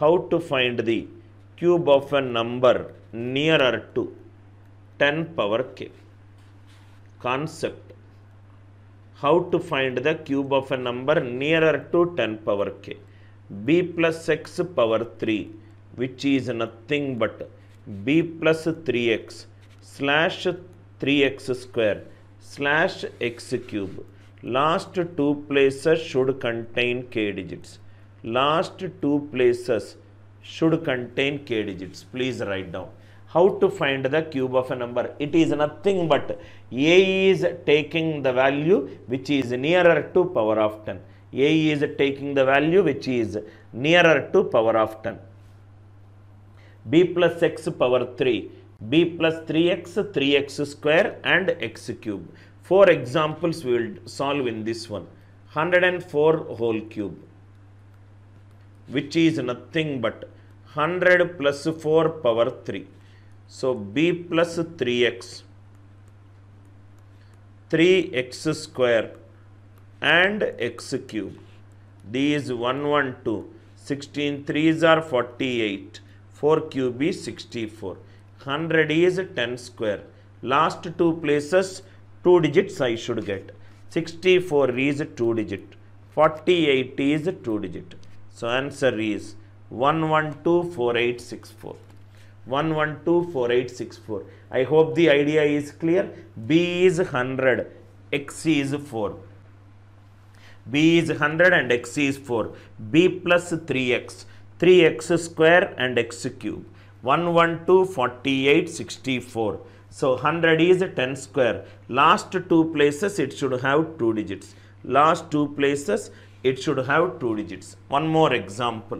how to find the cube of a number nearer to 10 power k. Concept: how to find the cube of a number nearer to 10 power k. b plus x power 3, which is nothing but b plus 3x slash 3x square slash x cube. Last two places should contain k digits. Last two places should contain k digits. Please write down. How to find the cube of a number? It is nothing but a is taking the value which is nearer to power of 10. A is taking the value which is nearer to power of 10. b plus x power 3, b plus 3x, 3x square and x cube. 4 examples we will solve in this one. 104 whole cube, which is nothing but 100 plus 4 power 3. So b plus 3x, 3x square and x cube. These 112, 16 3s are 48, 4 cube is 64, 100 is 10 square. Last two places 2 digits I should get. 64 is 2 digit, 48 is 2 digit. So answer is 1124864. 1124864. I hope the idea is clear. B is 100, x is 4. B is 100 and x is 4. B plus 3x, 3x square and x cube. 1124864. So 100 is 10 square. Last two places it should have 2 digits. Last two places it should have 2 digits. One more example.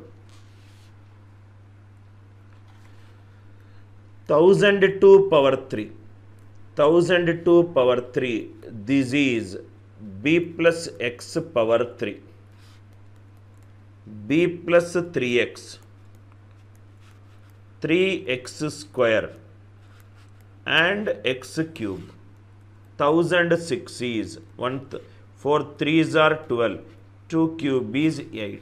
1002 power 3. 1002 power 3. This is b plus x power 3. b plus 3x. 3x square and x cube. 1006 is 4 3s are 12. 2 cube is 8.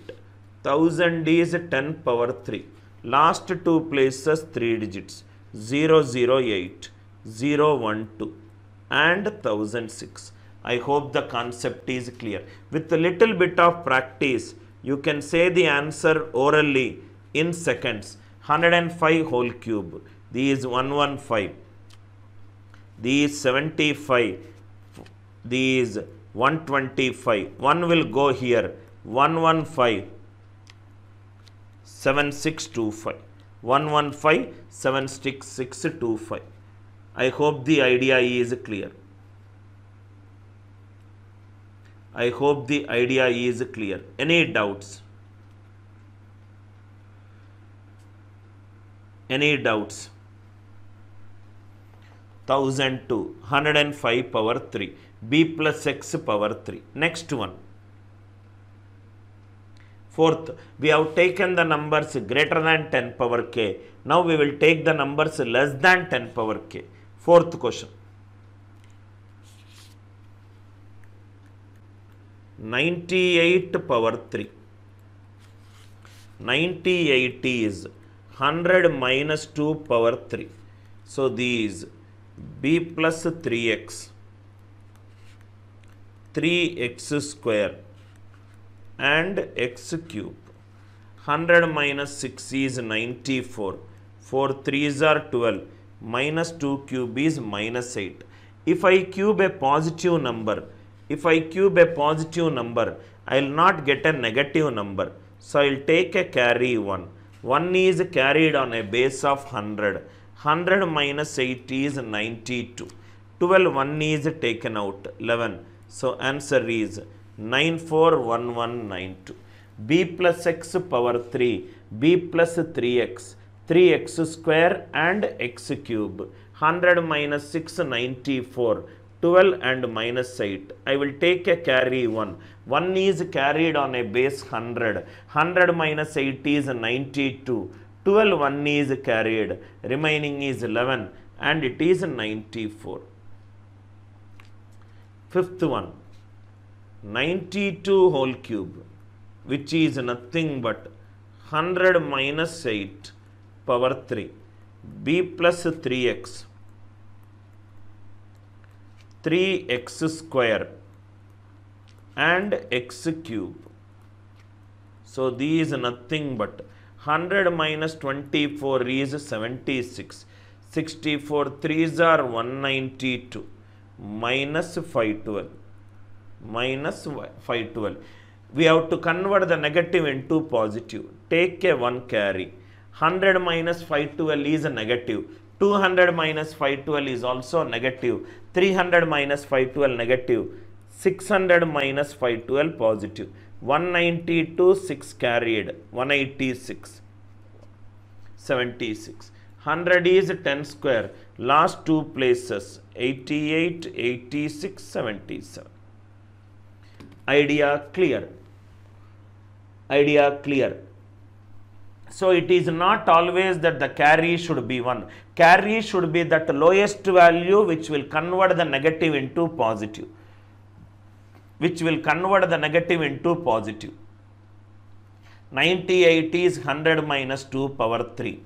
1000 is 10 power 3. Last two places 3 digits. 008, 012 and 1006. I hope the concept is clear. With a little bit of practice, you can say the answer orally in seconds. 105 whole cube. These 115. These 75. These 125. 1 will go here. 115. 7625. 115 76625. I hope the idea is clear. I hope the idea is clear. Any doubts? Any doubts? 1002, 105 power 3. B plus x power 3. Next one. Fourth, we have taken the numbers greater than 10 power k. Now we will take the numbers less than 10 power k. Fourth question. 98 power 3. 98 is 100 minus 2 power 3. So these b plus 3x, 3x square and x cube. 100 minus 6 is 94. 4 3s are 12. Minus 2 cube is minus 8. If I cube a positive number, I will not get a negative number. So I will take a carry 1. 1 is carried on a base of 100. 100 minus 8 is 92. 12 1 is taken out. 11. So answer is 941192. B plus x power 3. B plus 3x. 3x square and x cube. 100 minus 6 94. 12 and minus 8. I will take a carry 1. 1 is carried on a base 100. 100 minus 8 is 92. 12 1 is carried. Remaining is 11 and it is 94. Fifth one. 92 whole cube, which is nothing but 100 minus 8 power 3, b plus 3x, 3x square and x cube. So these nothing but 100 minus 24 is 76. 64 3s are 192 minus 512. Minus 512. We have to convert the negative into positive. Take a 1 carry. 100 minus 512 is a negative. 200 minus 512 is also negative. 300 minus 512 negative. 600 minus 512 positive. 192 6 carried. 186. 76. 100 is 10 square. Last two places 88, 86, 77. Idea clear? Idea clear? So it is not always that the carry should be 1. Carry should be that lowest value which will convert the negative into positive. Which will convert the negative into positive. 98 is 100 minus 2 power 3.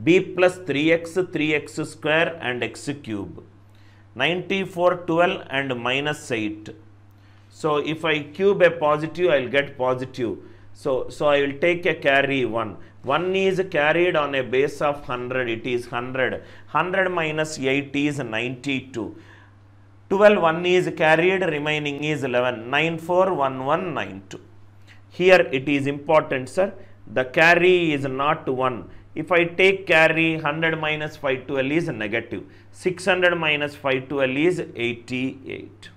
b plus 3x, 3x square and x cube. 94, 12 and minus 8. So if I cube a positive, I will get positive. So I will take a carry 1. 1 is carried on a base of 100, it is 100. 100 minus 8 is 92. 12, 1 is carried, remaining is 11. 94, 1, 1, 92. Here it is important, sir. The carry is not 1. If I take carry, 100 minus 512 is negative. 600 minus 512 is 88.